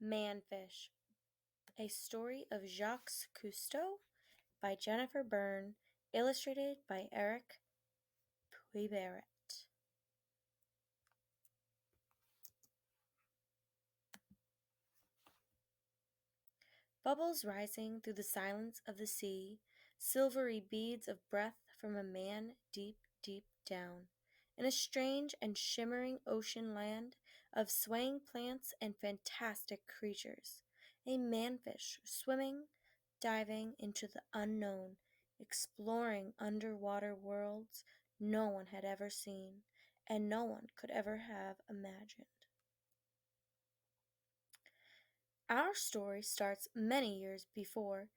Manfish, a story of Jacques Cousteau by Jennifer Berne, illustrated by Eric Puibert. Bubbles rising through the silence of the sea, silvery beads of breath from a man deep, deep down, in a strange and shimmering ocean land of swaying plants and fantastic creatures, a manfish swimming, diving into the unknown, exploring underwater worlds no one had ever seen, and no one could ever have imagined. Our story starts many years before,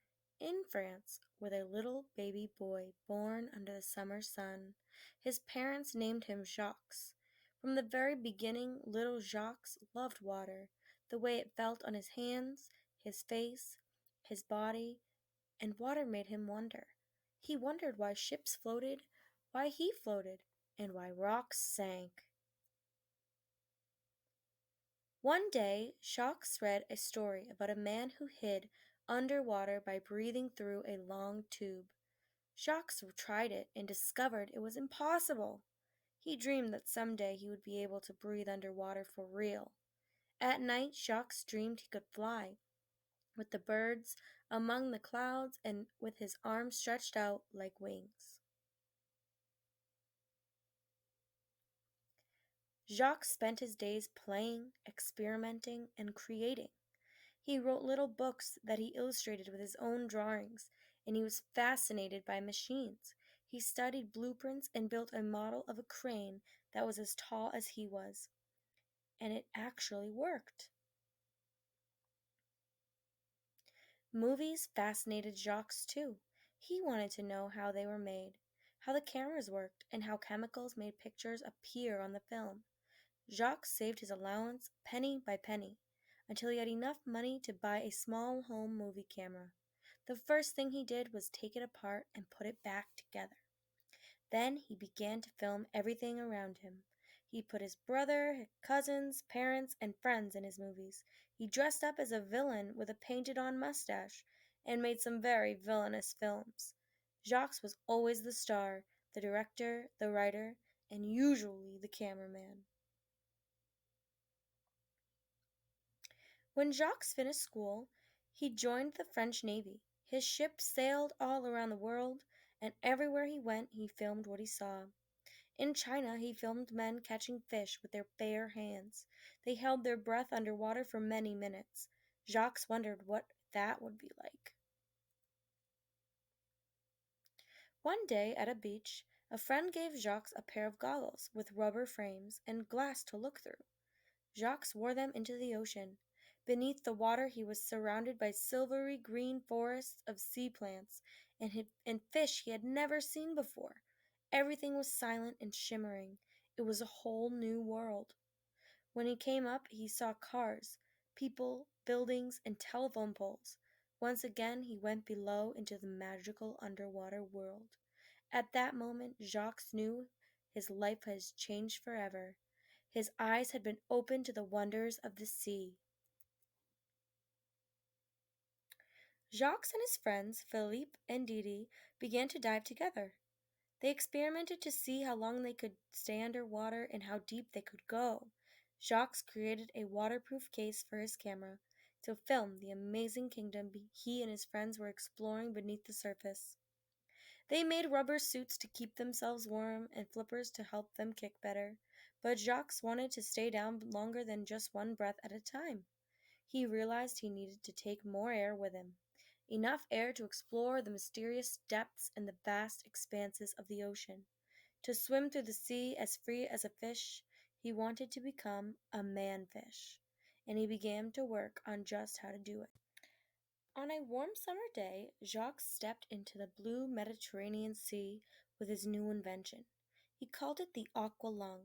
in France, with a little baby boy born under the summer sun. His parents named him Jacques. From the very beginning, little Jacques loved water, the way it felt on his hands, his face, his body, and water made him wonder. He wondered why ships floated, why he floated, and why rocks sank. One day, Jacques read a story about a man who hid under water by breathing through a long tube. Jacques tried it and discovered it was impossible. He dreamed that someday he would be able to breathe underwater for real. At night, Jacques dreamed he could fly with the birds among the clouds and with his arms stretched out like wings. Jacques spent his days playing, experimenting, and creating. He wrote little books that he illustrated with his own drawings, and he was fascinated by machines. He studied blueprints and built a model of a crane that was as tall as he was. And it actually worked. Movies fascinated Jacques too. He wanted to know how they were made, how the cameras worked, and how chemicals made pictures appear on the film. Jacques saved his allowance penny by penny, until he had enough money to buy a small home movie camera. The first thing he did was take it apart and put it back together. Then he began to film everything around him. He put his brother, cousins, parents, and friends in his movies. He dressed up as a villain with a painted-on mustache, and made some very villainous films. Jacques was always the star, the director, the writer, and usually the cameraman. When Jacques finished school, he joined the French Navy. His ship sailed all around the world, and everywhere he went he filmed what he saw. In China, he filmed men catching fish with their bare hands. They held their breath underwater for many minutes. Jacques wondered what that would be like. One day at a beach, a friend gave Jacques a pair of goggles with rubber frames and glass to look through. Jacques wore them into the ocean. Beneath the water he was surrounded by silvery green forests of sea plants and fish he had never seen before. Everything was silent and shimmering. It was a whole new world. When he came up, he saw cars, people, buildings, and telephone poles. Once again he went below into the magical underwater world. At that moment, Jacques knew his life had changed forever. His eyes had been opened to the wonders of the sea. Jacques and his friends, Philippe and Didi, began to dive together. They experimented to see how long they could stay underwater and how deep they could go. Jacques created a waterproof case for his camera to film the amazing kingdom he and his friends were exploring beneath the surface. They made rubber suits to keep themselves warm and flippers to help them kick better, but Jacques wanted to stay down longer than just one breath at a time. He realized he needed to take more air with him, enough air to explore the mysterious depths and the vast expanses of the ocean. To swim through the sea as free as a fish, he wanted to become a man-fish, and he began to work on just how to do it. On a warm summer day, Jacques stepped into the blue Mediterranean Sea with his new invention. He called it the aqua lung,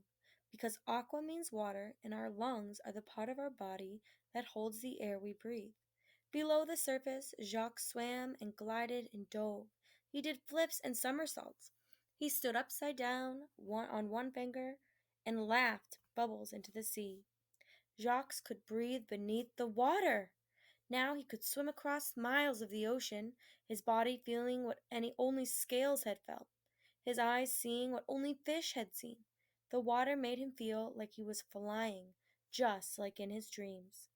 because aqua means water and our lungs are the part of our body that holds the air we breathe. Below the surface, Jacques swam and glided and dove. He did flips and somersaults. He stood upside down on one finger and laughed bubbles into the sea. Jacques could breathe beneath the water. Now he could swim across miles of the ocean, his body feeling what any only scales had felt, his eyes seeing what only fish had seen. The water made him feel like he was flying, just like in his dreams.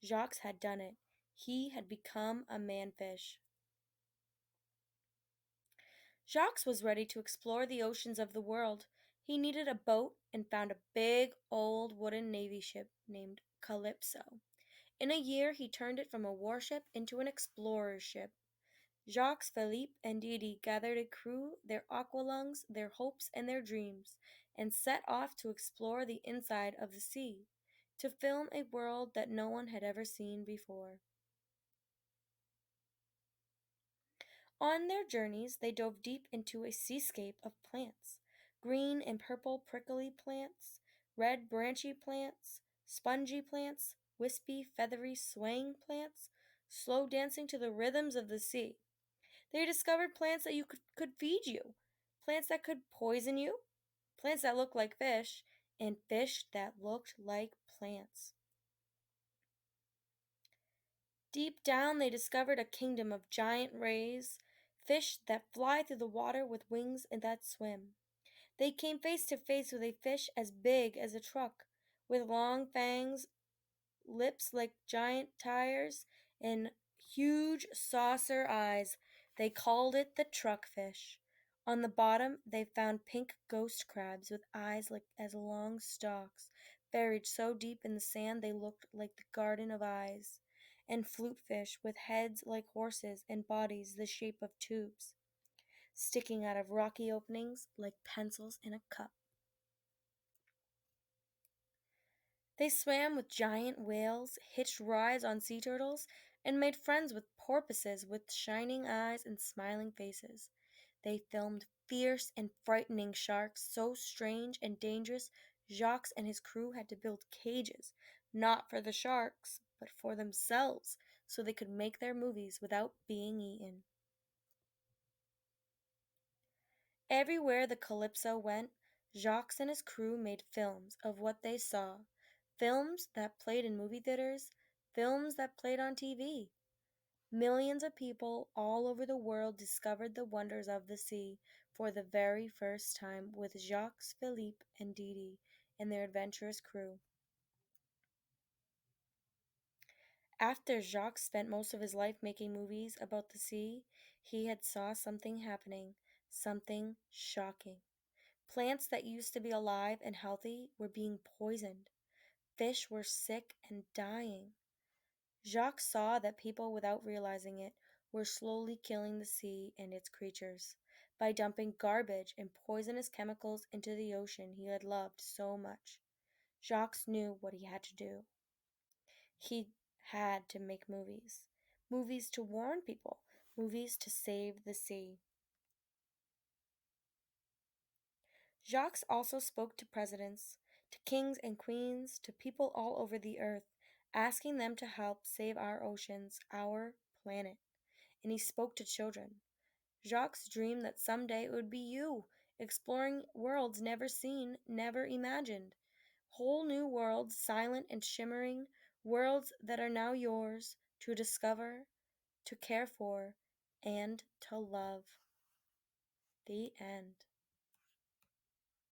Jacques had done it. He had become a manfish. Jacques was ready to explore the oceans of the world. He needed a boat and found a big old wooden navy ship named Calypso. In a year, he turned it from a warship into an explorer's ship. Jacques, Philippe, and Didi gathered a crew, their aqualungs, their hopes, and their dreams, and set off to explore the inside of the sea, to film a world that no one had ever seen before. On their journeys, they dove deep into a seascape of plants, green and purple prickly plants, red branchy plants, spongy plants, wispy, feathery, swaying plants, slow dancing to the rhythms of the sea. They discovered plants that could feed you, plants that could poison you, plants that looked like fish, and fish that looked like plants. Deep down, they discovered a kingdom of giant rays, fish that fly through the water with wings and that swim. They came face to face with a fish as big as a truck, with long fangs, lips like giant tires, and huge saucer eyes. They called it the truckfish. On the bottom, they found pink ghost crabs with eyes like as long stalks, buried so deep in the sand they looked like the garden of eyes, and flutefish with heads like horses and bodies the shape of tubes, sticking out of rocky openings like pencils in a cup. They swam with giant whales, hitched rides on sea turtles, and made friends with porpoises with shining eyes and smiling faces. They filmed fierce and frightening sharks so strange and dangerous Jacques and his crew had to build cages, not for the sharks, but for themselves, so they could make their movies without being eaten. Everywhere the Calypso went, Jacques and his crew made films of what they saw, films that played in movie theaters, films that played on TV. Millions of people all over the world discovered the wonders of the sea for the very first time with Jacques, Philippe, and Didi and their adventurous crew. After Jacques spent most of his life making movies about the sea, he had saw something happening, something shocking. Plants that used to be alive and healthy were being poisoned. Fish were sick and dying. Jacques saw that people, without realizing it, were slowly killing the sea and its creatures by dumping garbage and poisonous chemicals into the ocean he had loved so much. Jacques knew what he had to do. He had to make movies. Movies to warn people. Movies to save the sea. Jacques also spoke to presidents, to kings and queens, to people all over the earth, asking them to help save our oceans, our planet. And he spoke to children. Jacques dreamed that someday it would be you, exploring worlds never seen, never imagined. Whole new worlds, silent and shimmering, worlds that are now yours to discover, to care for, and to love. The end.